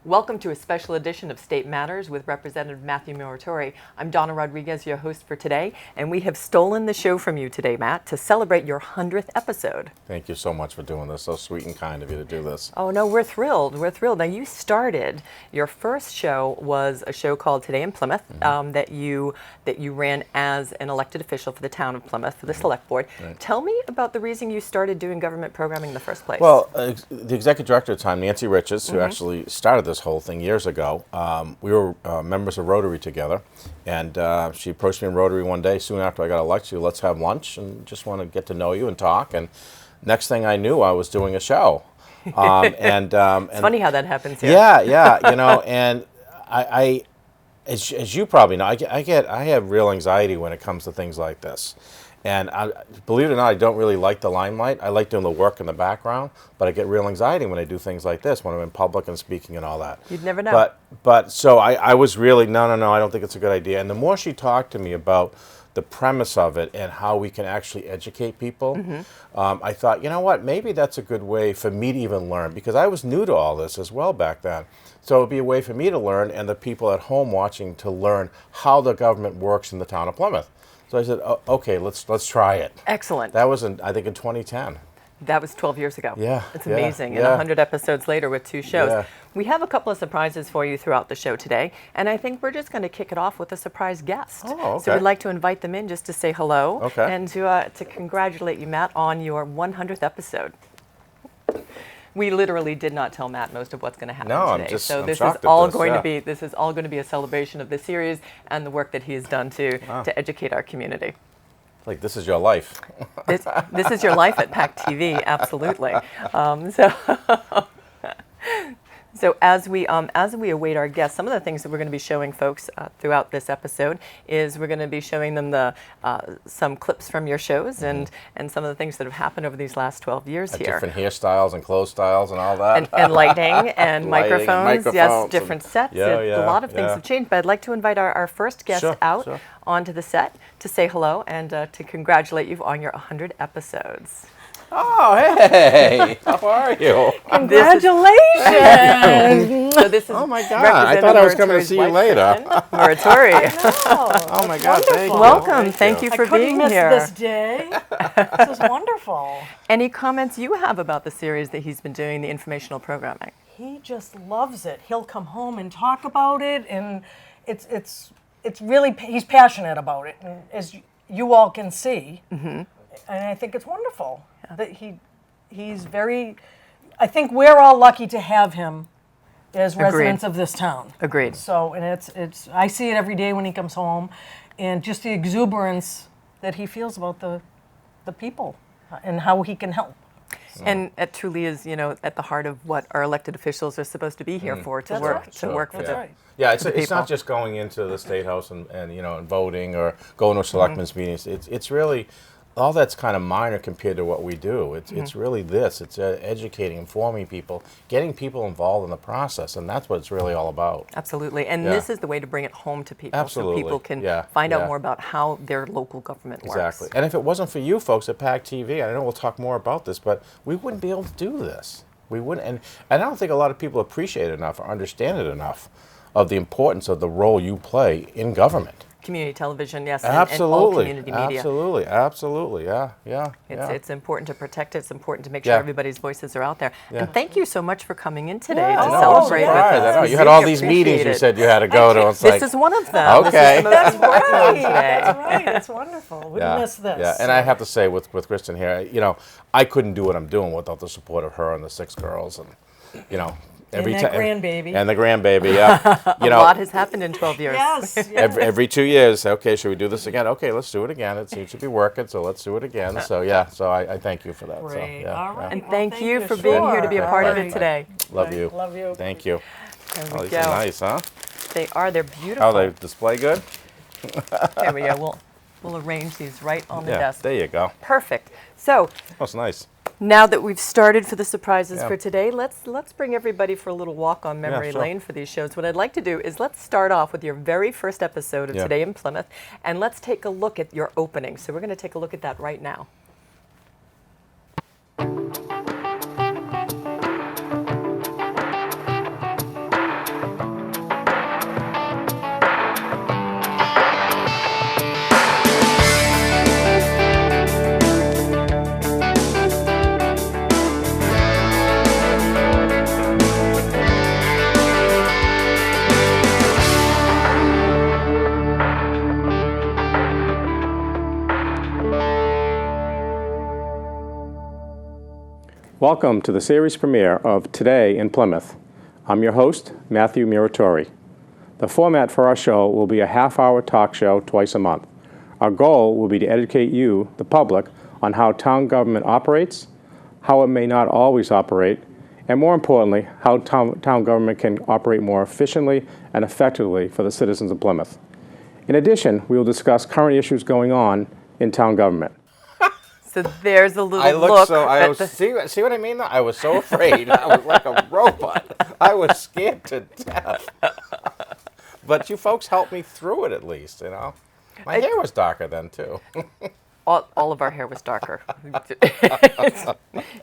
Welcome to a special edition of State Matters with Representative Mathew Muratore. I'm Donna Rodriguez, your host for today, and we have stolen the show from you today, Matt, to celebrate your 100th episode. Thank you so much for doing this. So sweet and kind of you to do this. Oh, no, we're thrilled. We're thrilled. Now, you started, your first show was a show called Today in Plymouth that you ran as an elected official for the Town of Plymouth, for the Select Board. Right. Tell me about the reason you started doing government programming in the first place. Well, the executive director at the time, Nancy Riches, who actually started this whole thing years ago, we were members of Rotary together, and she approached me in Rotary one day soon after I got elected. She said, let's have lunch and just want to get to know you and talk. And next thing I knew, I was doing a show. It's funny how that happens here. Yeah, you know, and I as you probably know, I have real anxiety when it comes to things like this. And believe it or not, I don't really like the limelight. I like doing the work in the background, but I get real anxiety when I do things like this, when I'm in public and speaking and all that. You'd never know. But so I was really, no, I don't think it's a good idea. And the more she talked to me about the premise of it and how we can actually educate people, I thought, you know what, maybe that's a good way for me to even learn, because I was new to all this as well back then. So it would be a way for me to learn and the people at home watching to learn how the government works in the town of Plymouth. So I said, okay, let's try it. Excellent. That was, I think, in 2010. That was 12 years ago. Yeah. It's yeah, amazing. yeah. And 100 episodes later with 2 shows. Yeah. We have a couple of surprises for you throughout the show today, and I think we're just going to kick it off with a surprise guest. Oh, okay. So we'd like to invite them in just to say hello Okay. and to congratulate you, Matt, on your 100th episode. We literally did not tell Matt most of what's going to happen No, today. I'm this is shocked at all this, going yeah. to be a celebration of the series and the work that he has done to educate our community. Like, this is your life. This is your life at PACTV, absolutely. So as we await our guests, some of the things that we're going to be showing folks throughout this episode is we're going to be showing them some clips from your shows and some of the things that have happened over these last 12 years here. Different hairstyles and clothes styles and all that. And lighting and Lighting and microphones. Yes, microphones different and- sets. Yeah, A lot of things yeah. have changed, but I'd like to invite our first guest Sure. onto the set to say hello and to congratulate you on your 100 episodes. Oh, hey! How are you? Congratulations! So this is Oh my God! I thought I was coming to see you later. Muratore. Oh my God! Thank you. Welcome. Thank you for I couldn't being miss here. this day. This is wonderful. Any comments you have about the series that he's been doing, the informational programming? He just loves it. He'll come home and talk about it, and it's really, he's passionate about it, and as you all can see, and I think it's wonderful that he's very. I think we're all lucky to have him as residents of this town. Agreed. So, and it's I see it every day when he comes home, and just the exuberance that he feels about the people and how he can help. And it truly is, at the heart of what our elected officials are supposed to be here for, to That's work right. to work for That's the right. Yeah, it's people. not just going into the State House and and voting or going to selectmen's meetings. It's really all that's kind of minor compared to what we do. It's really this. It's educating, informing people, getting people involved in the process, and that's what it's really all about. Absolutely. And Yeah. this is the way to bring it home to people Absolutely. so people can Yeah, find out yeah. more about how their local government works. Exactly. And if it wasn't for you folks at PACTV, I know we'll talk more about this, but we wouldn't be able to do this. We wouldn't, and I don't think a lot of people appreciate it enough or understand it enough of the importance of the role you play in government. Community television, yes, and all Absolutely. community media. Absolutely. Yeah. It's important to protect it. It's important to make sure Yeah. everybody's voices are out there. Yeah. And thank you so much for coming in today Yeah, to I know, celebrate with Right, us. I know. We You had all really these meetings appreciate you it. said you had to go to. It's This like, is one of them. Okay. This is the most important one today. That's right. It's wonderful. We miss this. Yeah, and I have to say with Kristen here, I couldn't do what I'm doing without the support of her and the 6 girls, and every And that time grandbaby. and the grandbaby. Yeah, A lot has happened in 12 years. Yes. every 2 years. Okay, should we do this again? Okay, let's do it again. It seems to be working, so let's do it again. So so I thank you for that. So, Great. yeah, All right. And Well, thank you for being here to be a Sure. part All of it right. today. Love you. Love you. Thank you. There Oh, we these are go. nice, huh? They are. They're beautiful. Oh, they display good? There we go. We'll arrange these right on the Yeah, desk. there you go. Perfect. So Oh, it's nice. now that we've started for the surprises Yeah. for today, let's bring everybody for a little walk on memory sure. lane for these shows. What I'd like to do is let's start off with your very first episode of Yeah. Today in Plymouth, and let's take a look at your opening. So we're going to take a look at that right now. Welcome to the series premiere of Today in Plymouth. I'm your host, Mathew Muratore. The format for our show will be a half-hour talk show twice a month. Our goal will be to educate you, the public, on how town government operates, how it may not always operate, and more importantly, how town government can operate more efficiently and effectively for the citizens of Plymouth. In addition, we will discuss current issues going on in town government. So there's a little I looked look. so. I was see what I mean? I was so afraid. I was like a robot. I was scared to death. But you folks helped me through it at least. You know, my hair was darker then too. All of our hair was darker.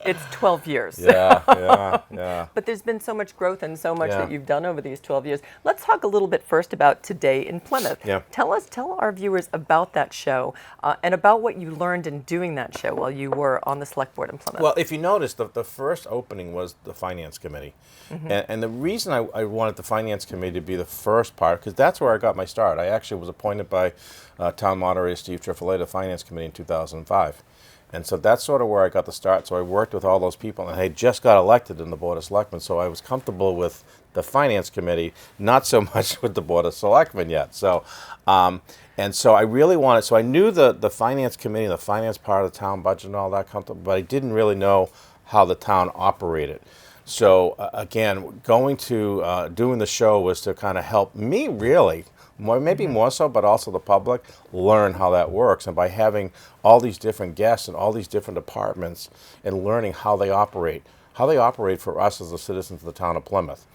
It's 12 years. Yeah. But there's been so much growth and so much Yeah. that you've done over these 12 years. Let's talk a little bit first about Today in Plymouth. Yeah. Tell our viewers about that show and about what you learned in doing that show while you were on the select board in Plymouth. Well, if you notice, the first opening was the finance committee, and the reason I wanted the finance committee to be the first part, because that's where I got my start. I actually was appointed by Town Moderator Steve Triffolate to the finance committee in 2005. And so that's sort of where I got the start. So I worked with all those people, and I just got elected in the Board of Selectmen, so I was comfortable with the Finance Committee, not so much with the Board of Selectmen yet. So, and so I really wanted, so I knew the Finance Committee, the finance part of the town budget and all that, but I didn't really know how the town operated. So again, going to doing the show was to kind of help me really, maybe more so, but also the public, learn how that works. And by having all these different guests and all these different departments and learning how they operate for us as the citizens of the town of Plymouth.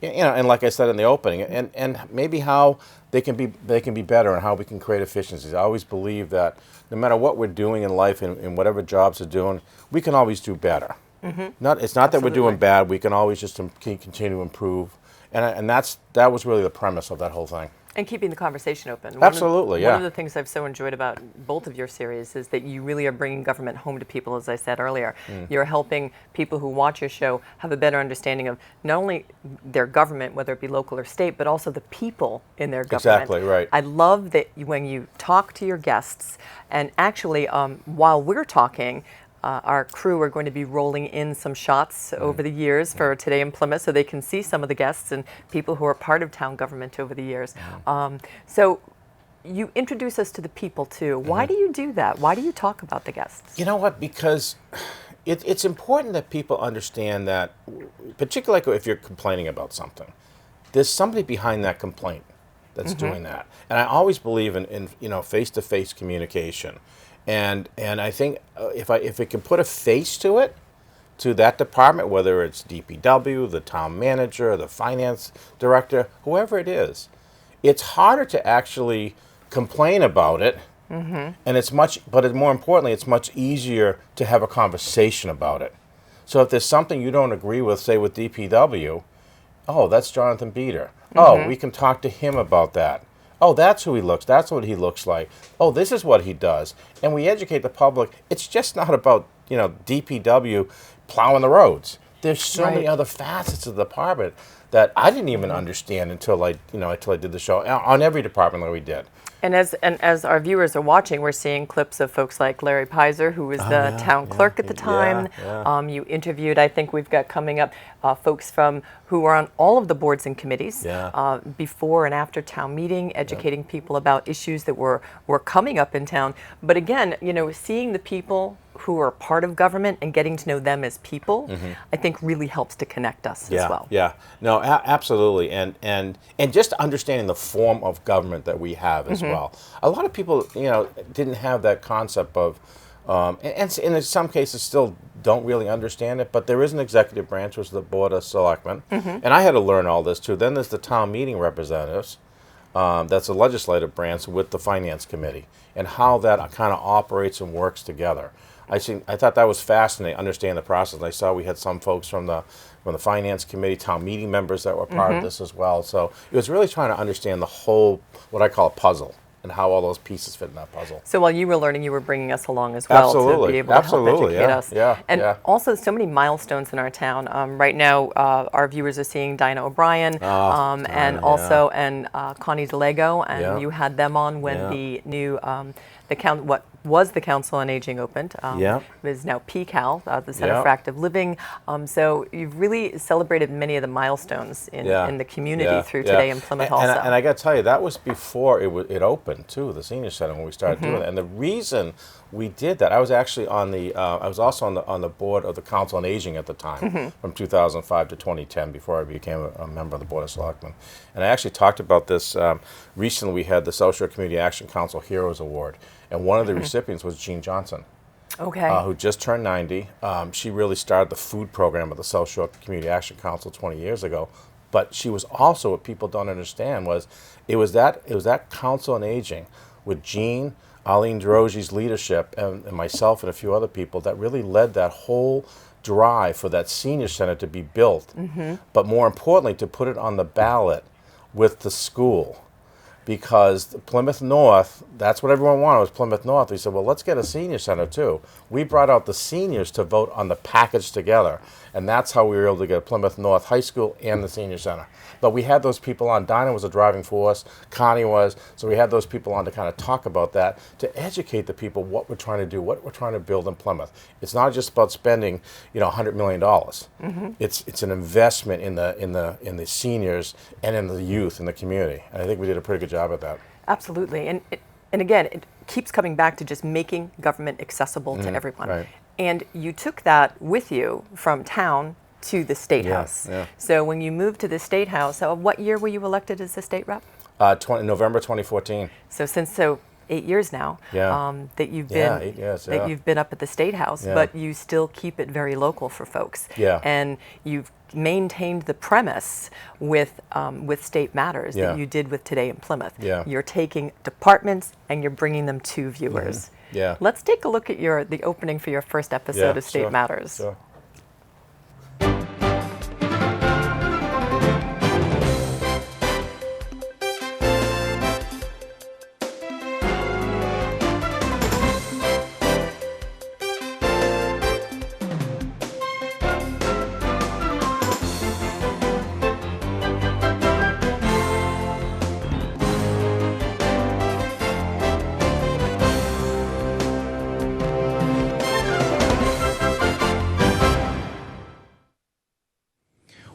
You know, and like I said in the opening, and maybe how they can be better and how we can create efficiencies. I always believe that no matter what we're doing in life and whatever jobs we're doing, we can always do better. It's not that we're doing bad. We can always just continue to improve, and that was really the premise of that whole thing. And keeping the conversation open. Absolutely, One of the things I've so enjoyed about both of your series is that you really are bringing government home to people, as I said earlier. You're helping people who watch your show have a better understanding of not only their government, whether it be local or state, but also the people in their government. Exactly, right. I love that when you talk to your guests, and actually while we're talking, our crew are going to be rolling in some shots over the years for Today in Plymouth so they can see some of the guests and people who are part of town government over the years. So you introduce us to the people too. Why do you do that? Why do you talk about the guests? You know what? Because it's important that people understand that, particularly if you're complaining about something, there's somebody behind that complaint that's doing that. And I always believe in face-to-face communication. And I think if it can put a face to it, to that department, whether it's DPW, the town manager, the finance director, whoever it is, it's harder to actually complain about it. And more importantly, it's much easier to have a conversation about it. So if there's something you don't agree with, say with DPW, oh, that's Jonathan Beater. Oh, we can talk to him about that. Oh, that's who he looks. That's what he looks like. Oh, this is what he does. And we educate the public. It's just not about, DPW plowing the roads. There's so many other facets of the department that I didn't even understand until I did the show on every department that we did. And as our viewers are watching, we're seeing clips of folks like Larry Pizer, who was the town clerk at the time. You interviewed, I think we've got coming up, folks who were on all of the boards and committees before and after town meeting, educating people about issues that were coming up in town. But again, seeing the people who are part of government and getting to know them as people, I think really helps to connect us as well. Yeah, no, absolutely, and just understanding the form of government that we have as well. A lot of people, didn't have that concept of, and in some cases still don't really understand it. But there is an executive branch, which is the Board of Selectmen, and I had to learn all this too. Then there's the town meeting representatives. That's a legislative branch with the finance committee, and how that kind of operates and works together. I thought that was fascinating, understand the process. I saw we had some folks from the finance committee, town meeting members that were part of this as well. So it was really trying to understand the whole, what I call a puzzle, and how all those pieces fit in that puzzle. So while you were learning, you were bringing us along as well to be able to help educate us. And also so many milestones in our town. Right now, our viewers are seeing Dinah O'Brien and Connie DeLego, and you had them on when the new what was the Council on Aging opened. Yeah. It is now PCAL, the Center Yeah. for Active Living. So you've really celebrated many of the milestones in the community through Today in Plymouth also. And I got to tell you, that was before it opened too, the senior center, when we started doing it. And the reason we did that, I was actually I was also on the board of the Council on Aging at the time, from 2005 to 2010, before I became a member of the Board of Selectmen. And I actually talked about this recently. We had the Social Community Action Council Heroes Award, and one of the recipients was Jean Johnson. Okay. Who just turned 90. She really started the food program of the Social Community Action Council 20 years ago. But she was also, what people don't understand was, it was that Council on Aging with Jean, Arlene Drogi's leadership, and myself and a few other people that really led that whole drive for that senior center to be built. But more importantly, to put it on the ballot with the school. Because Plymouth North, that's what everyone wanted, was Plymouth North. We said, well, let's get a senior center too. We brought out the seniors to vote on the package together. And that's how we were able to get Plymouth North High School and the senior center. But we had those people on. Donna was a driving force, Connie was. So we had those people on to kind of talk about that, to educate the people what we're trying to do, what we're trying to build in Plymouth. It's not just about spending, $100 million. It's an investment in the seniors and in the youth in the community. And I think we did a pretty good job at that. Absolutely. And again, it keeps coming back to just making government accessible to everyone. Right. And you took that with you from town to the State House. Yeah. So when you moved to the State House, what year were you elected as the state rep? November 2014. So 8 years now that you've been 8 years, that you've been up at the State House, but you still keep it very local for folks. Yeah. And you've maintained the premise with State Matters that you did with Today in Plymouth. Yeah. You're taking departments and you're bringing them to viewers. Yeah. Let's take a look at the opening for your first episode of State sure, Matters. Sure.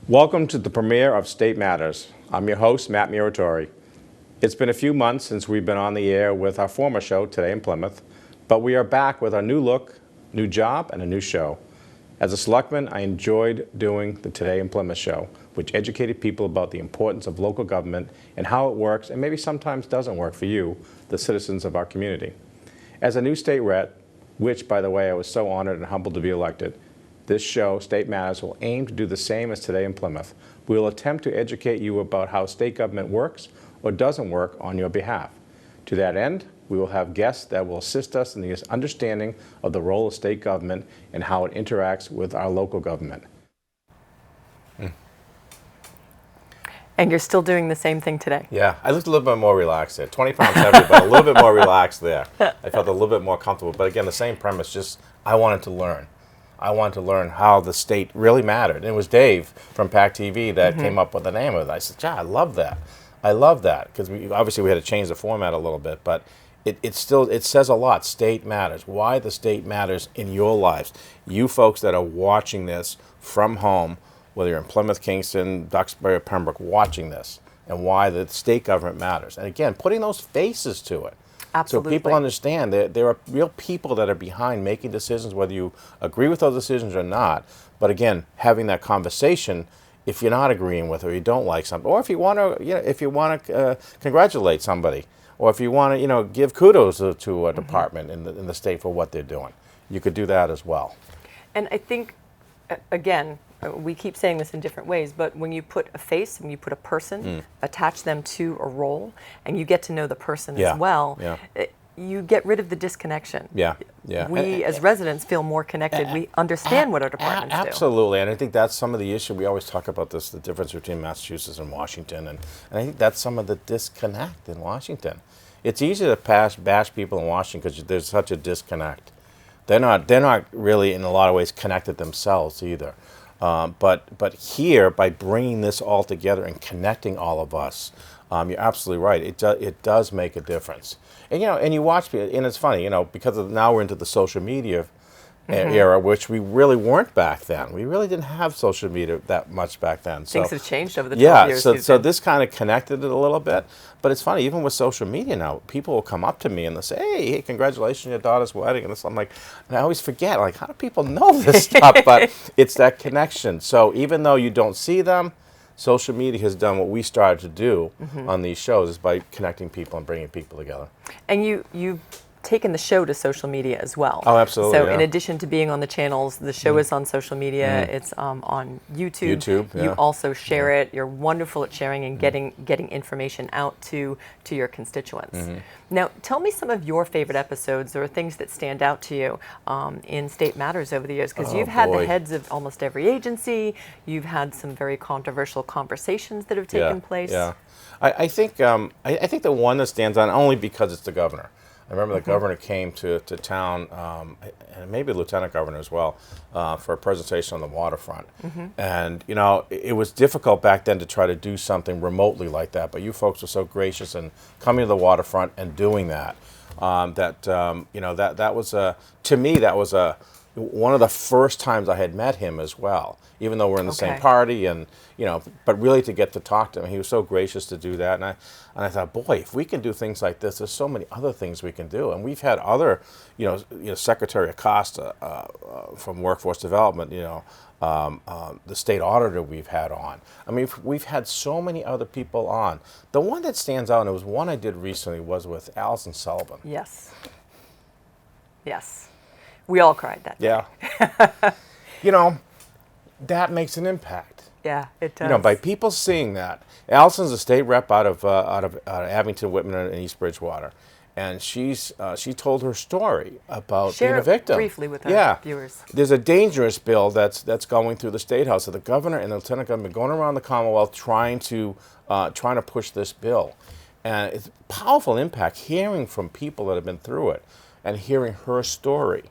Welcome to the premiere of State Matters. I'm your host, Matt Muratore. It's been a few months since we've been on the air with our former show, Today in Plymouth, but we are back with our new look, new job, and a new show. As a selectman, I enjoyed doing the Today in Plymouth show, which educated people about the importance of local government and how it works and maybe sometimes doesn't work for you, the citizens of our community. As a new state rep, which, by the way, I was so honored and humbled to be elected, this show, State Matters, will aim to do the same as Today in Plymouth. We will attempt to educate you about how state government works or doesn't work on your behalf. To that end, we will have guests that will assist us in the understanding of the role of state government and how it interacts with our local government. And you're still doing the same thing today. Yeah, I looked a little bit more relaxed there. 20 pounds heavy, but a little bit more relaxed there. I felt a little bit more comfortable. But again, the same premise, just I wanted to learn. I wanted to learn how the state really mattered. And it was Dave from PACTV that came up with the name of it. I said, yeah, I love that. I love that. Because obviously we had to change the format a little bit, but it says a lot. State matters. Why the state matters in your lives. You folks that are watching this from home, whether you're in Plymouth, Kingston, Duxbury, or Pembroke, watching this, and why the state government matters. And again, putting those faces to it. Absolutely. So people understand that there are real people that are behind making decisions, whether you agree with those decisions or not. But again, having that conversation, if you're not agreeing with or you don't like something, or if you want to, congratulate somebody, or if you want to, give kudos to a department in the state for what they're doing, you could do that as well. And I think, again, we keep saying this in different ways, but when you put a face, when you put a person, attach them to a role, and you get to know the person as well, you get rid of the disconnection. Yeah. We as residents feel more connected. We understand what our departments do. Absolutely, and I think that's some of the issue. We always talk about this, the difference between Massachusetts and Washington, and I think that's some of the disconnect in Washington. It's easy to bash people in Washington because there's such a disconnect. They're not really, in a lot of ways, connected themselves either. But here, by bringing this all together and connecting all of us, You're absolutely right. It does make a difference. And and you watch people, and it's funny, because now we're into the social media era, which we really weren't back then. We really didn't have social media that much back then. Things have changed over the 12 years. So this kind of connected it a little bit. But it's funny, even with social media now, people will come up to me and they'll say, hey, congratulations on your daughter's wedding. And I'm like, and I always forget, like, how do people know this stuff? But it's that connection. So even though you don't see them, social media has done what we started to do on these shows, is by connecting people and bringing people together. And you've taken the show to social media as well. Oh, absolutely. So yeah. in addition to being on the channels, the show is on social media. It's on YouTube. YouTube, yeah. You also share it. You're wonderful at sharing and getting information out to your constituents. Now, tell me some of your favorite episodes or things that stand out to you in State Matters over the years, because you've had the heads of almost every agency. You've had some very controversial conversations that have taken place. Yeah, I think the one that stands out, only because it's the governor. I remember the governor came to town, and maybe the lieutenant governor as well, for a presentation on the waterfront. And, it was difficult back then to try to do something remotely like that, but you folks were so gracious in coming to the waterfront and doing that. That was, to me, that was one of the first times I had met him as well, even though we're in the same party, and but really to get to talk to him, he was so gracious to do that, and I thought, boy, if we can do things like this, there's so many other things we can do, and we've had other, Secretary Acosta from Workforce Development, the state auditor we've had on. I mean, we've had so many other people on. The one that stands out, and it was one I did recently, was with Allison Sullivan. Yes. Yes. We all cried that day. Yeah. That makes an impact. Yeah, it does. By people seeing that. Allison's a state rep out of Abington, Whitman, and East Bridgewater, and she told her story about being a victim. Share it briefly with our viewers. There's a dangerous bill that's going through the State House. So the governor and the lieutenant governor are going around the Commonwealth trying to push this bill, and it's a powerful impact hearing from people that have been through it and hearing her story.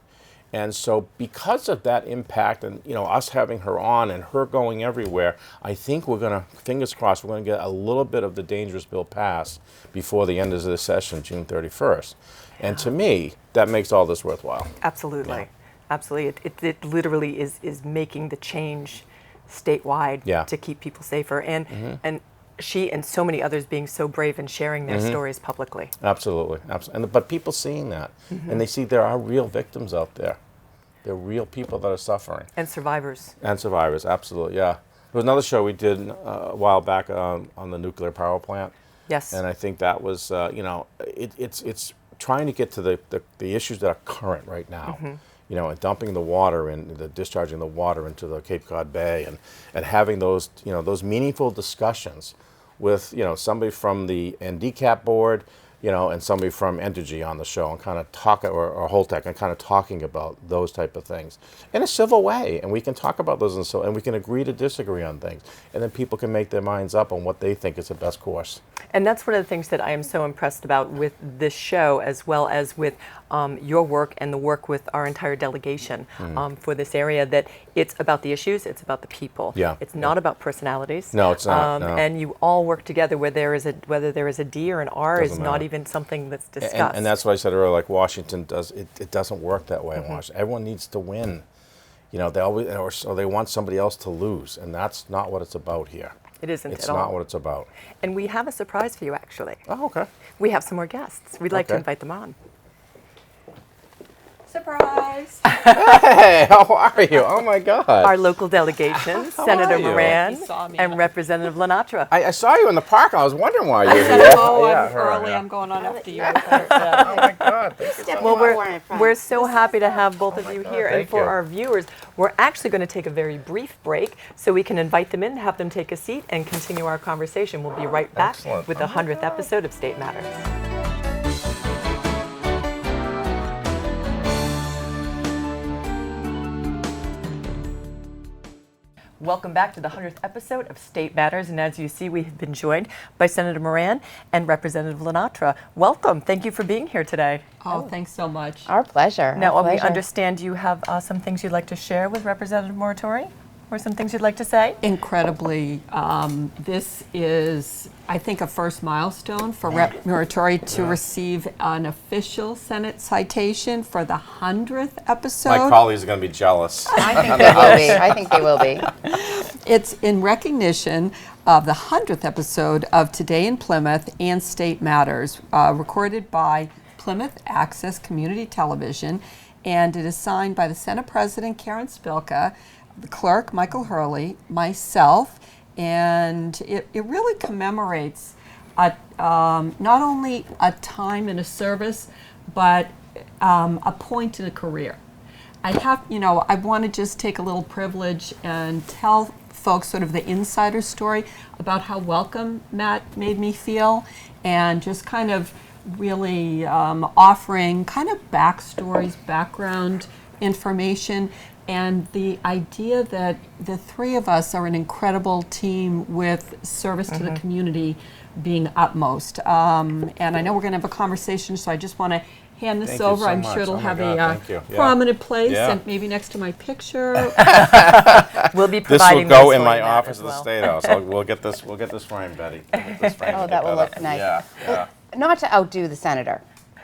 And so because of that impact and, us having her on and her going everywhere, I think we're going to, fingers crossed, we're going to get a little bit of the dangerous bill passed before the end of the session, June 31st. And to me, that makes all this worthwhile. Absolutely. Yeah. Absolutely. It literally is making the change statewide to keep people safer. And she and so many others being so brave and sharing their stories publicly. Absolutely. But people seeing that, and they see there are real victims out there. There are real people that are suffering. And survivors. And survivors, absolutely, yeah. There was another show we did a while back on the nuclear power plant. Yes. And I think that was, it's trying to get to the issues that are current right now. And dumping the water and discharging the water into the Cape Cod Bay, and having those, those meaningful discussions with, somebody from the NDCAP board, and somebody from Entergy on the show, and kind of talk, or Holtec, and kind of talking about those type of things in a civil way. And we can talk about those, and we can agree to disagree on things. And then people can make their minds up on what they think is the best course. And that's one of the things that I am so impressed about with this show, as well as with your work and the work with our entire delegation for this area, that it's about the issues, it's about the people. Yeah. It's not about personalities. No, it's not. No. And you all work together, whether there is a D or an R is not even something that's discussed. And that's what I said earlier, like Washington does, it doesn't work that way in Washington. Everyone needs to win. They always, or they want somebody else to lose, and that's not what it's about here. It isn't It's at all. not what it's about. And we have a surprise for you, actually. Oh, okay. We have some more guests. We'd like to Okay. invite them on. Surprise! Hey, how are you? Oh my God. Our local delegation, Senator are you? Moran You saw me. and Representative Lenatra. I saw you in the park. I was wondering why you were said, here. oh, Yeah, I'm her, early. yeah. I'm going on after you. Oh my God. Well, we're so happy to have both of you here. And thank for you. our viewers, we're actually going to take a very brief break so we can invite them in, have them take a seat, and continue our conversation. We'll be right back Excellent. with the 100th episode of State Matters. Welcome back to the 100th episode of State Matters, and as you see, we have been joined by Senator Moran and Representative Lenatra. Welcome. Thank you for being here today. Oh, thanks so much. Our pleasure. Now, our we pleasure. understand you have some things you'd like to share with Representative Muratore? or some things you'd like to say? Incredibly, this is, I think, a first milestone for Rep. Muratore to receive an official Senate citation for the 100th episode. My colleagues are going to be jealous. I think they will be. I think they will be. It's in recognition of the 100th episode of Today in Plymouth and State Matters, recorded by Plymouth Access Community Television, and it is signed by the Senate President Karen Spilka, the clerk Michael Hurley, myself, and it really commemorates not only a time in a service, but a point in a career. I want to just take a little privilege and tell folks sort of the insider story about how welcome Matt made me feel, and just kind of really offering kind of backstories, background information, and the idea that the three of us are an incredible team with service to the community being utmost. And I know we're going to have a conversation, so I just want to hand this Thank you over. so I'm much. sure it'll Oh my have God, a thank you. Yeah. prominent place, Yeah. and maybe next to my picture. We'll be This providing will go those in for my you, Matt, office as at the well. State House. We'll get this framed, Betty. We'll get this framed Oh, and that get will look nice. Yeah, yeah. Not to outdo the senator,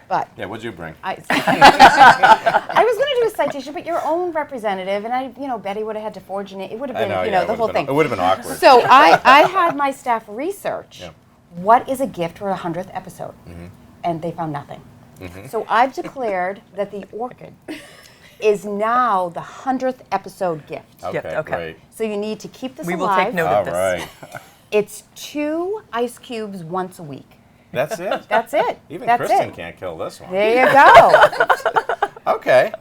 but Yeah, what'd you bring? I was going to do a citation, but your own representative, and Betty would have had to forge an. It would have I been, know, yeah, the whole thing. It would have been awkward. So I had my staff research Yeah. what is a gift for a 100th episode, and they found nothing. So I've declared that the orchid is now the 100th episode gift. Okay, okay. great. So you need to keep this We will alive. take note All of this. right. It's 2 ice cubes once a week. That's it? That's it. Even That's Kristen it. can't kill this one. There you go. Okay.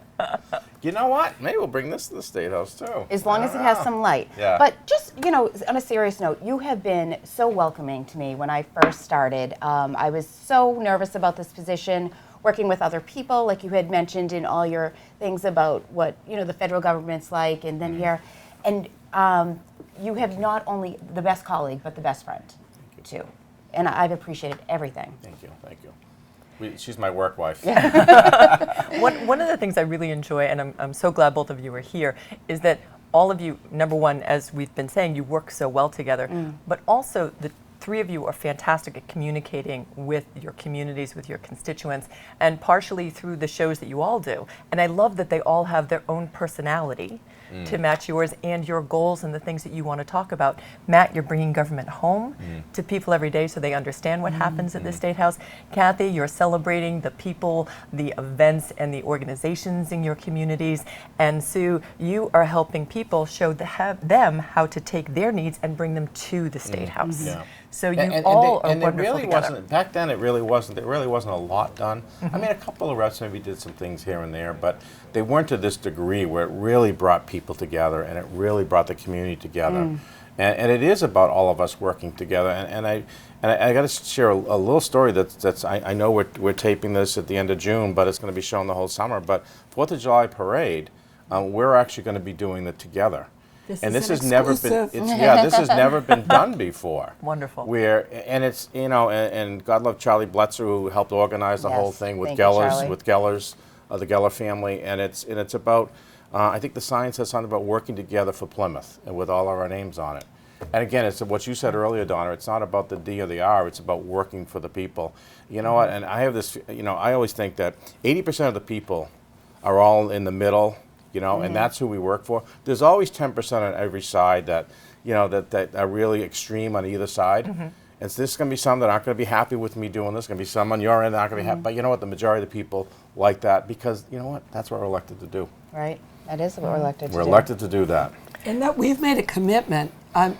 You know what? Maybe we'll bring this to the State House, too. As long as it has some light. Yeah. But just, on a serious note, you have been so welcoming to me when I first started. I was so nervous about this position, working with other people, like you had mentioned in all your things about what, the federal government's like, and then here. And you have not only the best colleague, but the best friend, too. And I've appreciated everything. Thank you. She's my work wife. One of the things I really enjoy, and I'm so glad both of you are here, is that all of you, number one, as we've been saying, you work so well together, but also the three of you are fantastic at communicating with your communities, with your constituents, and partially through the shows that you all do. And I love that they all have their own personality to match yours and your goals and the things that you want to talk about. Matt, you're bringing government home to people every day so they understand what happens at the State House. Kathy, you're celebrating the people, the events, and the organizations in your communities. And Sue, you are helping people show them how to take their needs and bring them to the State House. Yeah. So you all are and wonderful it really together. wasn't, back then it really wasn't a lot done. I mean, a couple of reps maybe did some things here and there, but they weren't to this degree where it really brought people together and it really brought the community together. And it is about all of us working together. And I got to share a little story that's I know we're taping this at the end of June, but it's going to be shown the whole summer. But 4th of July parade, we're actually going to be doing it together. This And is this an has never exclusive. been, this has never been done before. Wonderful. And it's, and God love Charlie Bletzer, who helped organize the whole Yes, thing with thank you, Charlie. Gellers, the Geller family, and it's about, I think the sign says something about working together for Plymouth, and with all of our names on it. And again, it's what you said earlier, Donna, it's not about the D or the R, it's about working for the people. You know what, and I have this, I always think that 80% of the people are all in the middle, and that's who we work for. There's always 10% on every side that, that are really extreme on either side. And so there's going to be some that aren't going to be happy with me doing this. There's going to be some on your end that aren't going to be happy. But you know what? The majority of the people like that because, you know what? That's what we're elected to do. Right? That is what we're elected to We're do. elected to do that. And that we've made a commitment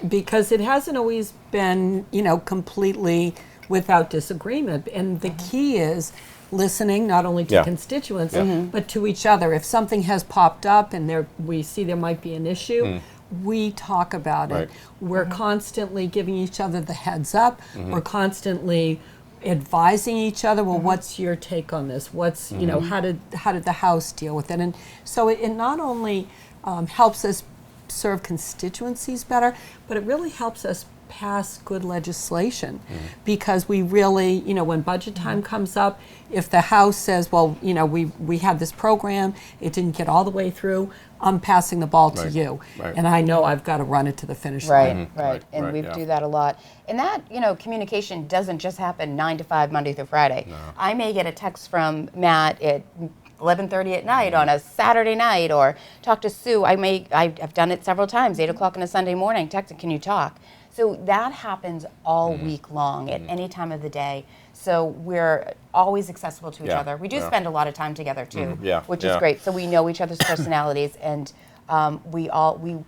because it hasn't always been, completely without disagreement. And the key is listening not only to Yeah. constituents, Yeah. but to each other. If something has popped up and we see there might be an issue, we talk about Right. it. We're constantly giving each other the heads up. We're constantly advising each other. Well, what's your take on this? What's how did the House deal with it? And so it not only helps us serve constituencies better, but it really helps us pass good legislation, because we really, you know, when budget time comes up, if the House says, well, you know, we had this program, it didn't get all the way through, I'm passing the ball to you. right. And I know I've got to run it to the finish line. Right. And we do that a lot. And that, you know, communication doesn't just happen 9 to 5, Monday through Friday. I may get a text from Matt at 11:30 at night on a Saturday night, or talk to Sue. I've done it several times, 8 o'clock on a Sunday morning, texting, can you talk? So that happens all week long at any time of the day. So we're always accessible to each Yeah, other. We do yeah. spend a lot of time together too, Yeah, which is yeah. great. So we know each other's personalities, and we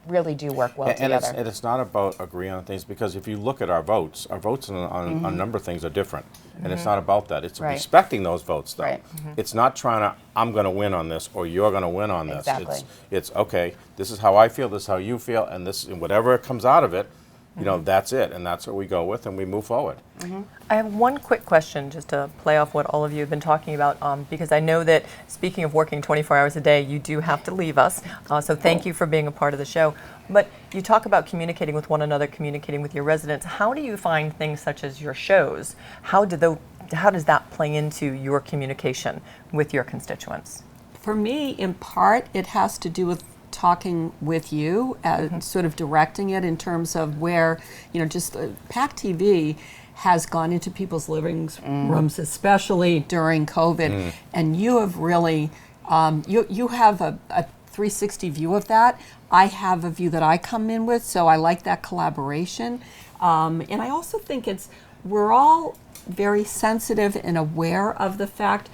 really do work well And together. it's not about agreeing on things, because if you look at our votes on a number of things are different. And it's not about that. It's Right. respecting those votes, though. Right. It's not trying to, I'm going to win on this, or you're going to win on this. Exactly. It's okay, this is how I feel, this is how you feel, and whatever comes out of it, you know, that's it. And that's what we go with, and we move forward. I have one quick question just to play off what all of you have been talking about, because I know that speaking of working 24 hours a day, you do have to leave us. So thank you for being a part of the show. But you talk about communicating with one another, communicating with your residents. How do you find things such as your shows? How does that play into your communication with your constituents? For me, in part, it has to do with talking with you and sort of directing it in terms of where, you know, just PACTV has gone into people's living rooms, especially during COVID, and you have really, you have a 360 view of that. I have a view that I come in with, so I like that collaboration. And I also think we're all very sensitive and aware of the fact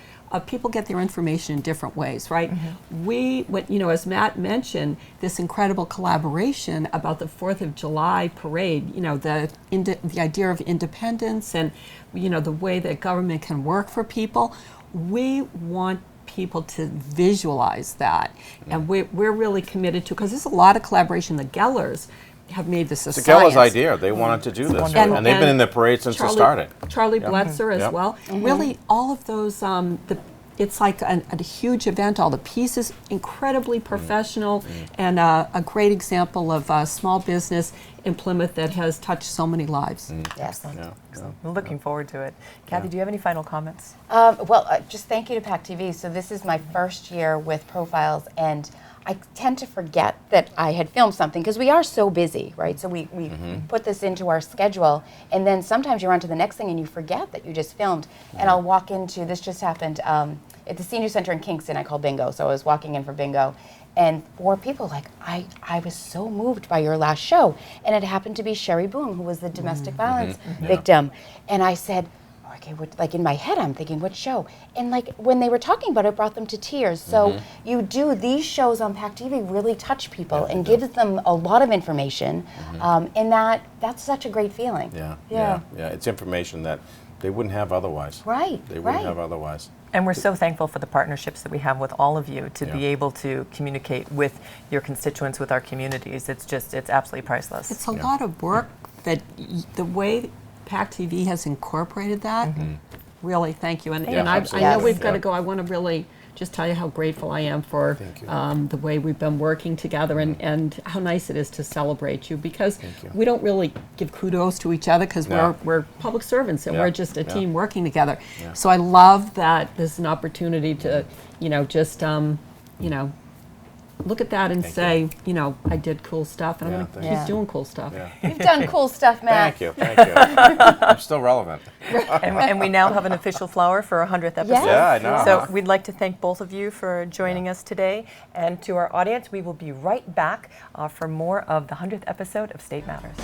people get their information in different ways, right? You know, as Matt mentioned, this incredible collaboration about the 4th of July parade, you know, the idea of independence and, you know, the way that government can work for people. We want people to visualize that. And we're really committed to, because there's a lot of collaboration. The Gellers have made this a It's a science. Geller's idea. They wanted to do this. And they've been in the parade since it started. Charlie Bletzer as Yep. well. Really, all of those, it's like a huge event. All the pieces, incredibly professional, and a great example of small business in Plymouth that has touched so many lives. Yes. I'm looking forward to it. Kathy, do you have any final comments? Just thank you to PACTV. So this is my first year with Profiles, and I tend to forget that I had filmed something because we are so busy, right? So we put this into our schedule, and then sometimes you're on to the next thing and you forget that you just filmed. And I'll walk into, this just happened at the Senior Center in Kingston. I call bingo, so I was walking in for bingo, and 4 people like, I was so moved by your last show. And it happened to be Sherry Boom, who was the domestic violence victim. And I said, okay, like in my head, I'm thinking, what show? And like when they were talking about it, it brought them to tears. So you do, these shows on PACTV really touch people and gives them a lot of information. And that's such a great feeling. Yeah. It's information that they wouldn't have otherwise. Right, They wouldn't have otherwise. And we're so thankful for the partnerships that we have with all of you to be able to communicate with your constituents, with our communities. It's absolutely priceless. It's a lot of work that the way PACTV has incorporated that. Really, thank you. And I know we've got to go. I want to really just tell you how grateful I am for the way we've been working together, and how nice it is to celebrate you, because we don't really give kudos to each other because we're public servants and we're just a team working together. So I love that this is an opportunity to, you know, just, you know, look at that and say, you know, I did cool stuff, and I'm going to keep doing cool stuff. You've done cool stuff, Matt. Thank you. I'm still relevant. And we now have an official flower for our 100th episode. Yeah, I know. So we'd like to thank both of you for joining us today. And to our audience, we will be right back for more of the 100th episode of State Matters.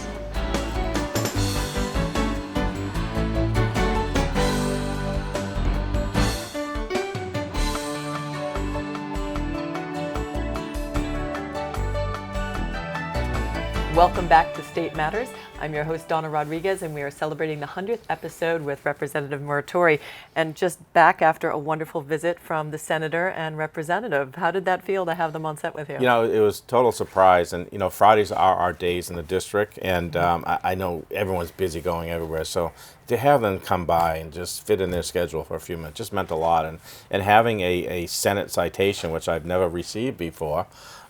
Welcome back to State Matters. I'm your host, Donna Rodriguez, and we are celebrating the 100th episode with Representative Muratore. And just back after a wonderful visit from the Senator and Representative. How did that feel to have them on set with you? You know, it was total surprise. And, you know, Fridays are our days in the district. And I know everyone's busy going everywhere. So to have them come by and just fit in their schedule for a few minutes just meant a lot. And having a Senate citation, which I've never received before,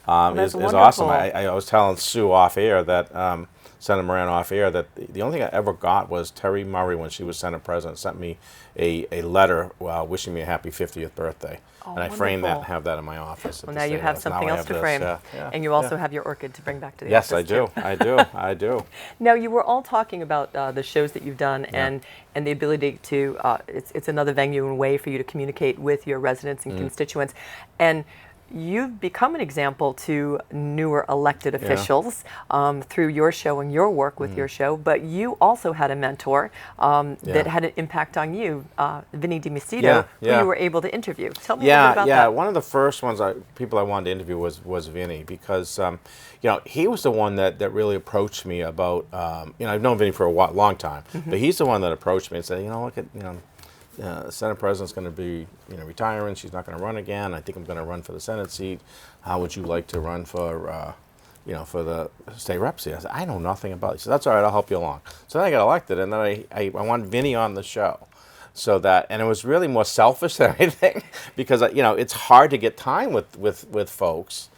is awesome. I was telling Sue off air that Senator Moran off air that the only thing I ever got was Terry Murray, when she was Senate President, sent me a letter wishing me a happy 50th birthday. Oh, and I framed that and wonderful. have that in my office. Well, now you have something else to frame. And you also have your orchid to bring back to the Yes, office. I do. too. I do. I do. Now, you were all talking about the shows that you've done and the ability to, it's another venue and way for you to communicate with your residents and constituents. And you've become an example to newer elected officials through your show and your work with your show, but you also had a mentor that had an impact on you, Vinny DiMacedo, who you were able to interview. Tell me a little bit about that. One of the first people I wanted to interview was Vinny, because he was the one that really approached me about, I've known Vinny for a long time, but he's the one that approached me and said, look at, the Senate President's going to be, retiring. She's not going to run again. I think I'm going to run for the Senate seat. How would you like to run for, for the state rep seat? I said, I know nothing about it. He said, that's all right. I'll help you along. So then I got elected, and then I wanted Vinny on the show. And it was really more selfish than anything, because it's hard to get time with folks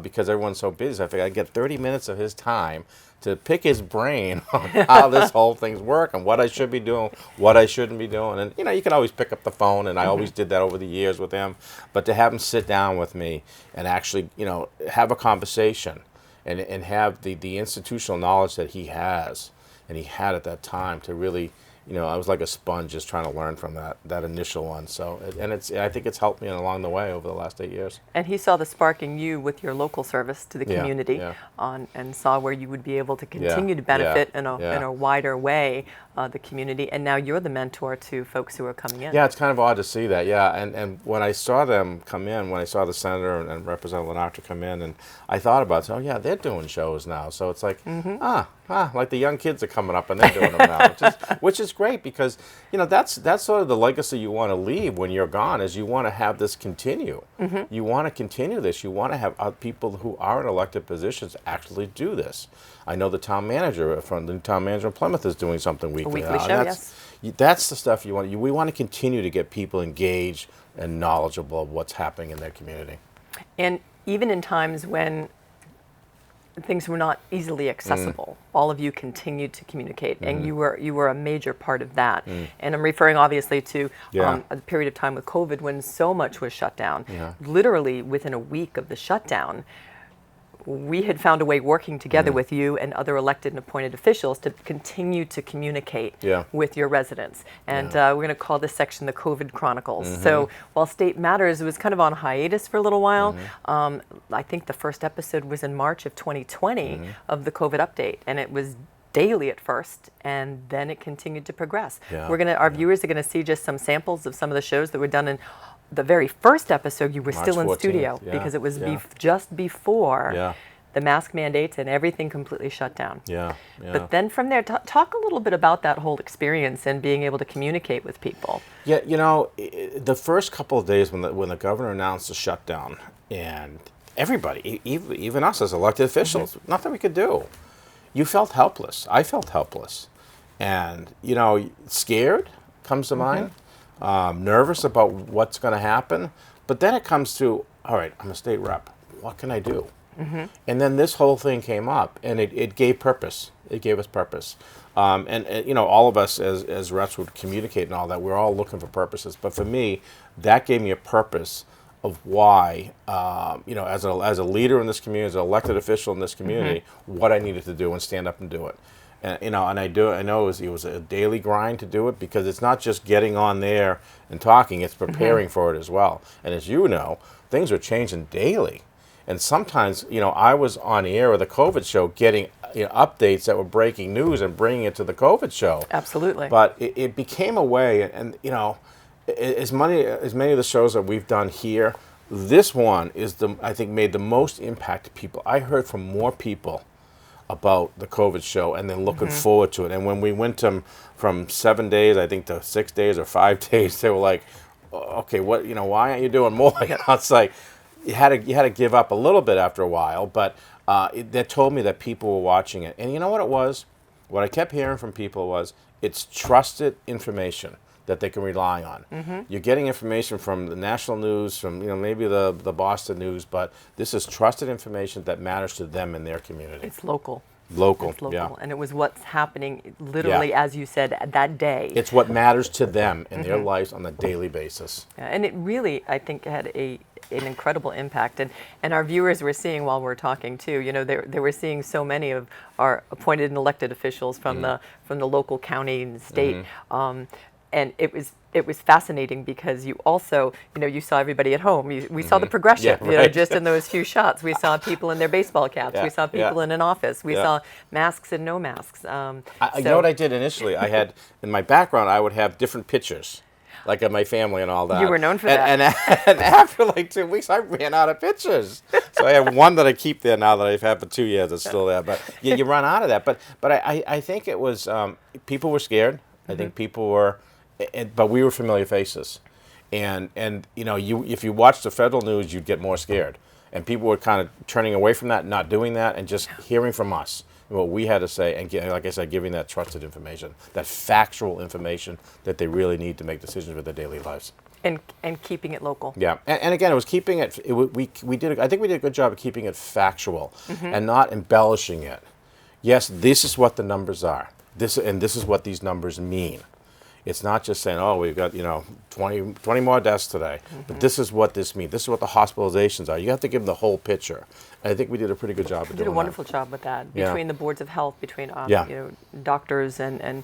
because everyone's so busy. So I figured I'd get 30 minutes of his time to pick his brain on how this whole thing's work and what I should be doing, what I shouldn't be doing. And, you can always pick up the phone, and I always did that over the years with him. But to have him sit down with me and actually, have a conversation and have the institutional knowledge that he has and he had at that time to really, I was like a sponge just trying to learn from that initial one. So, I think it's helped me along the way over the last 8 years. And he saw the spark in you with your local service to the community, and saw where you would be able to continue to benefit in a wider way the community. And now you're the mentor to folks who are coming in. Yeah, it's kind of odd to see that. Yeah, and when I saw them come in, when I saw the senator and Representative Lenatra come in, and I thought about, they're doing shows now. So it's like, like the young kids are coming up and they're doing them now, which is great, because that's sort of the legacy you want to leave when you're gone, is you want to have this continue. You want to continue this. You want to have people who are in elected positions actually do this. I know the town manager of Plymouth is doing something weekly. A weekly show, yes. That's the stuff you want. We want to continue to get people engaged and knowledgeable of what's happening in their community. And even in times when things were not easily accessible, all of you continued to communicate, and you were a major part of that. And I'm referring obviously to a period of time with COVID when so much was shut down. Literally within a week of the shutdown, we had found a way, working together with you and other elected and appointed officials, to continue to communicate with your residents. And we're going to call this section the COVID Chronicles. So while State Matters was kind of on hiatus for a little while, I think the first episode was in March of 2020 of the COVID update, and it was daily at first, and then it continued to progress. Our viewers are going to see just some samples of some of the shows that were done in the very first episode. You were March still in 14th, studio because it was just before the mask mandates and everything completely shut down. But then from there, talk a little bit about that whole experience and being able to communicate with people. Yeah, the first couple of days when the governor announced the shutdown, and everybody, even us as elected officials, nothing we could do. You felt helpless. I felt helpless. And, scared comes to mind. Nervous about what's going to happen. But then it comes to, all right, I'm a state rep. What can I do? And then this whole thing came up, and it gave purpose. It gave us purpose. And all of us as reps would communicate and all that. We're all looking for purposes. But for me, that gave me a purpose of why, as a leader in this community, as an elected official in this community, what I needed to do and stand up and do it. And I know it was a daily grind to do it, because it's not just getting on there and talking; it's preparing for it as well. And as you know, things are changing daily. And sometimes, I was on the air with a COVID show, getting updates that were breaking news and bringing it to the COVID show. Absolutely. But it became a way, and as many of the shows that we've done here, this one is I think made the most impact to people. I heard from more people about the COVID show, and then looking forward to it. And when we went from 7 days, I think, to 6 days or 5 days, they were like, okay, what, why aren't you doing more? It's like you had to give up a little bit after a while, but that told me that people were watching it. And you know what it was? What I kept hearing from people was, it's trusted information that they can rely on. You're getting information from the national news, from maybe the Boston news, but this is trusted information that matters to them in their community. It's local. Local, It's local, yeah. and it was what's happening literally, as you said, that day. It's what matters to them in their lives on a daily basis. Yeah, and it really, I think, had an incredible impact. And our viewers were seeing while we're talking too. You know, they were seeing so many of our appointed and elected officials from the local, county, and state. And it was fascinating because you also, you know, you saw everybody at home. We saw the progression, Yeah, you know, right. just in those few shots. We saw people in their baseball caps. Yeah, We saw people yeah. in an office. We Yeah. saw masks and no masks. You know what I did initially? I had, in my background, I would have different pictures, like of my family and all that. You were known for that. And after like 2 weeks, I ran out of pictures. So I have one that I keep there now that I've had for 2 years. It's still there. But you run out of that. But I think it was, people were scared. I think people were, but we were familiar faces. And you know, if you watch the federal news, you'd get more scared. And people were kind of turning away from that, not doing that, and just hearing from us what we had to say, and like I said, giving that trusted information, that factual information that they really need to make decisions with their daily lives. And keeping it local. Yeah, and again, it was keeping it. We did. I think we did a good job of keeping it factual and not embellishing it. Yes, this is what the numbers are. This is what these numbers mean. It's not just saying, oh, we've got 20 more deaths today, but this is what this means. This is what the hospitalizations are. You have to give them the whole picture. And I think we did a pretty good job of doing that. Did a wonderful job with that, Yeah. between the boards of health, between Yeah. you know, doctors and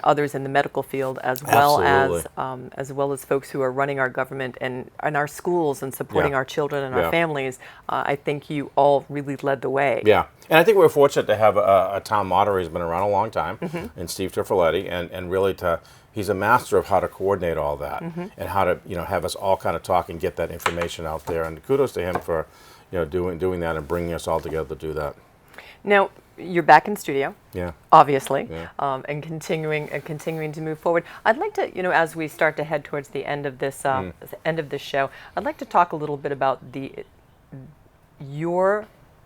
others in the medical field, as well as folks who are running our government and our schools and supporting Yeah. our children and Yeah. our families. I think you all really led the way. Yeah, and I think we're fortunate to have a town moderator who's been around a long time, and Steve Turfoletti, and really he's a master of how to coordinate all that and how to have us all kind of talk and get that information out there. And kudos to him for doing that and bringing us all together to do that. Now you're back in studio. Yeah. Obviously, Yeah. and continuing to move forward. I'd like to, as we start to head towards the end of this show, I'd like to talk a little bit about your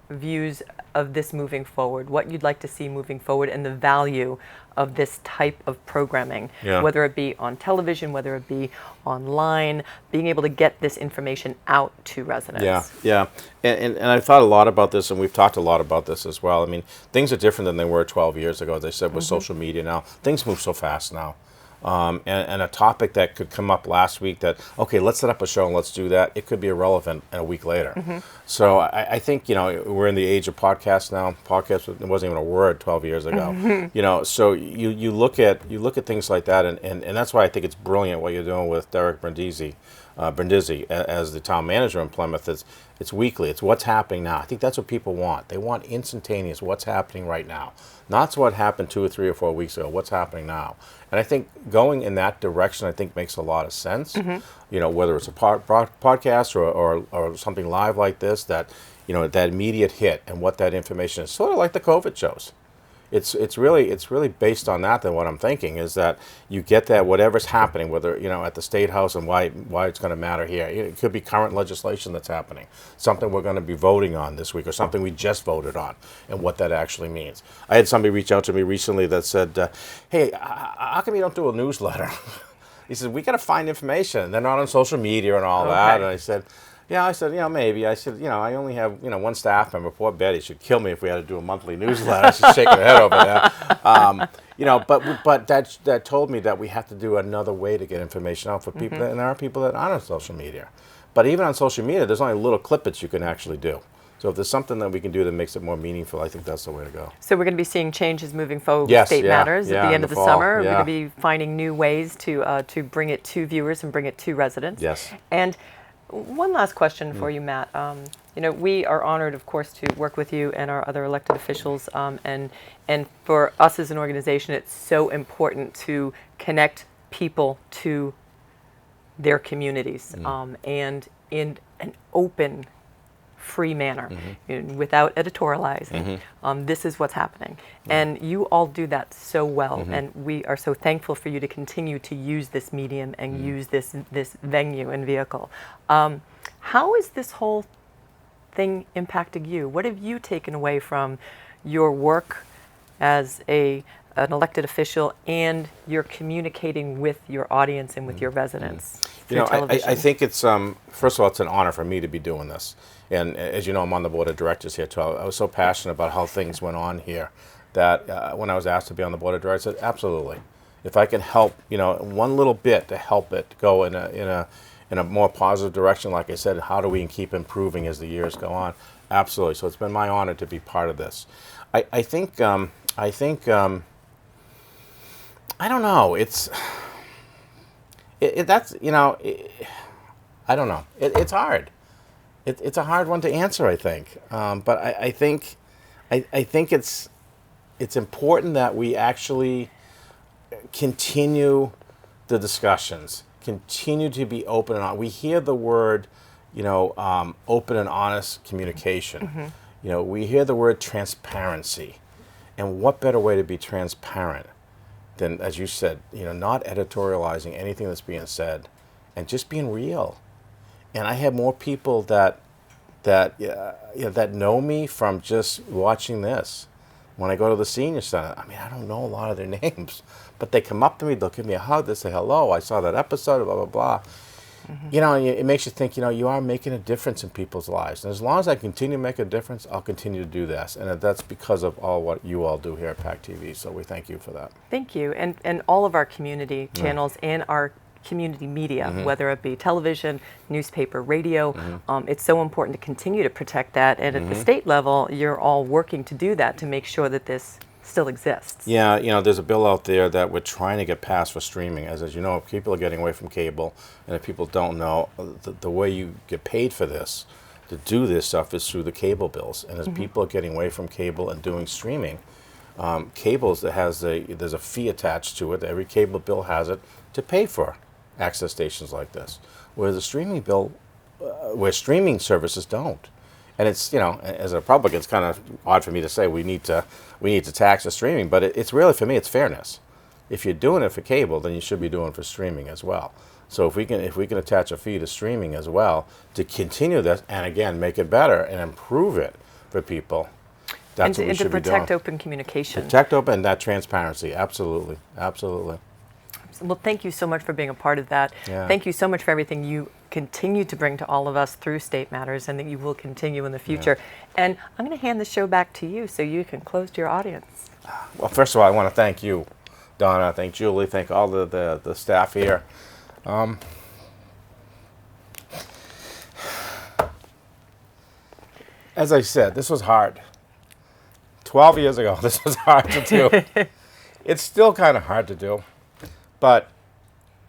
views of this moving forward, what you'd like to see moving forward, and the value of this type of programming, Yeah. whether it be on television, whether it be online, being able to get this information out to residents. Yeah. And I've thought a lot about this, and we've talked a lot about this as well. I mean, things are different than they were 12 years ago, as I said, with social media now. Things move so fast now. And a topic that could come up last week that, okay, let's set up a show and let's do that, it could be irrelevant a week later. So I think, we're in the age of podcasts now. Podcast wasn't even a word 12 years ago. So you look at things like that, and that's why I think it's brilliant what you're doing with Derek Brindisi as the town manager in Plymouth. It's weekly. It's what's happening now. I think that's what people want. They want instantaneous, what's happening right now. Not what happened 2 or 3 or 4 weeks ago, what's happening now. And I think going in that direction, I think, makes a lot of sense. Whether it's a podcast or something live like this, that immediate hit and what that information is, sort of like the COVID shows. It's really based on that. Than what I'm thinking is that you get that whatever's happening, whether at the State House, and why it's going to matter here. It could be current legislation that's happening, something we're going to be voting on this week, or something we just voted on, and what that actually means. I had somebody reach out to me recently that said, "Hey, how come you don't do a newsletter?" He said, "We got to find information. They're not on social media and all that." And I said, maybe. I said, I only have, one staff member. Poor Betty, she'd kill me if we had to do a monthly newsletter. She's shaking her head over there. But that told me that we have to do another way to get information out for people, and there are people that aren't on social media. But even on social media, there's only little clippets you can actually do. So if there's something that we can do that makes it more meaningful, I think that's the way to go. So we're going to be seeing changes moving forward Yes, with State Matters at the end of the fall, summer. We're yeah. going to be finding new ways to bring it to viewers and bring it to residents. Yes. And one last question for you, Matt. We are honored, of course, to work with you and our other elected officials. And for us as an organization, it's so important to connect people to their communities and in an open, free manner, without editorializing. This is what's happening. And you all do that so well. And we are so thankful for you to continue to use this medium and use this venue and vehicle. How is this whole thing impacting you? What have you taken away from your work as an elected official, and you're communicating with your audience and with your residents through You know, television. I think it's, first of all, it's an honor for me to be doing this. And as you know, I'm on the board of directors here too. I was so passionate about how things went on here that when I was asked to be on the board of directors, I said, absolutely. If I can help, one little bit to help it go in a more positive direction, like I said, how do we keep improving as the years go on? Absolutely. So it's been my honor to be part of this. I think, I don't know. I don't know. It's hard. It's a hard one to answer, I think. But I think it's important that we actually continue the discussions, continue to be open and honest. We hear the word, open and honest communication. We hear the word transparency. And what better way to be transparent than, as you said, not editorializing anything that's being said and just being real. And I have more people that know me from just watching this. When I go to the senior center, I don't know a lot of their names, but they come up to me, they'll give me a hug, they say, hello, I saw that episode, blah, blah, blah. It makes you think, you are making a difference in people's lives. And as long as I continue to make a difference, I'll continue to do this. And that's because of all what you all do here at PACTV. So we thank you for that. Thank you. And all of our community channels and our community media, whether it be television, newspaper, radio, it's so important to continue to protect that. And at the state level, you're all working to do that to make sure that this still exists. Yeah, there's a bill out there that we're trying to get passed for streaming. As you know, people are getting away from cable, and if people don't know, the way you get paid for this, to do this stuff, is through the cable bills. And as people are getting away from cable and doing streaming, cables there's a fee attached to it. Every cable bill has it to pay for access stations like this, where the streaming bill, where streaming services don't. And it's, as a Republican, it's kind of odd for me to say we need to tax the streaming, but it's really, for me, it's fairness. If you're doing it for cable, then you should be doing it for streaming as well. So if we can attach a fee to streaming as well to continue this, and again, make it better and improve it for people, that's what we should be doing. And to protect open communication. Protect open and that transparency, absolutely, absolutely. Well, thank you so much for being a part of that. Yeah. Thank you so much for everything you continue to bring to all of us through State Matters, and that you will continue in the future. Yeah. And I'm going to hand the show back to you so you can close to your audience. Well, first of all, I want to thank you, Donna, thank Julie, thank all the staff here. As I said, this was hard. 12 years ago, this was hard to do. It's still kind of hard to do. But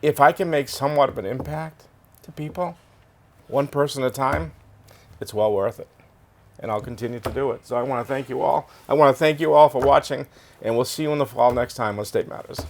if I can make somewhat of an impact to people, one person at a time, it's well worth it. And I'll continue to do it. So I want to thank you all. I want to thank you all for watching, and we'll see you in the fall next time on State Matters.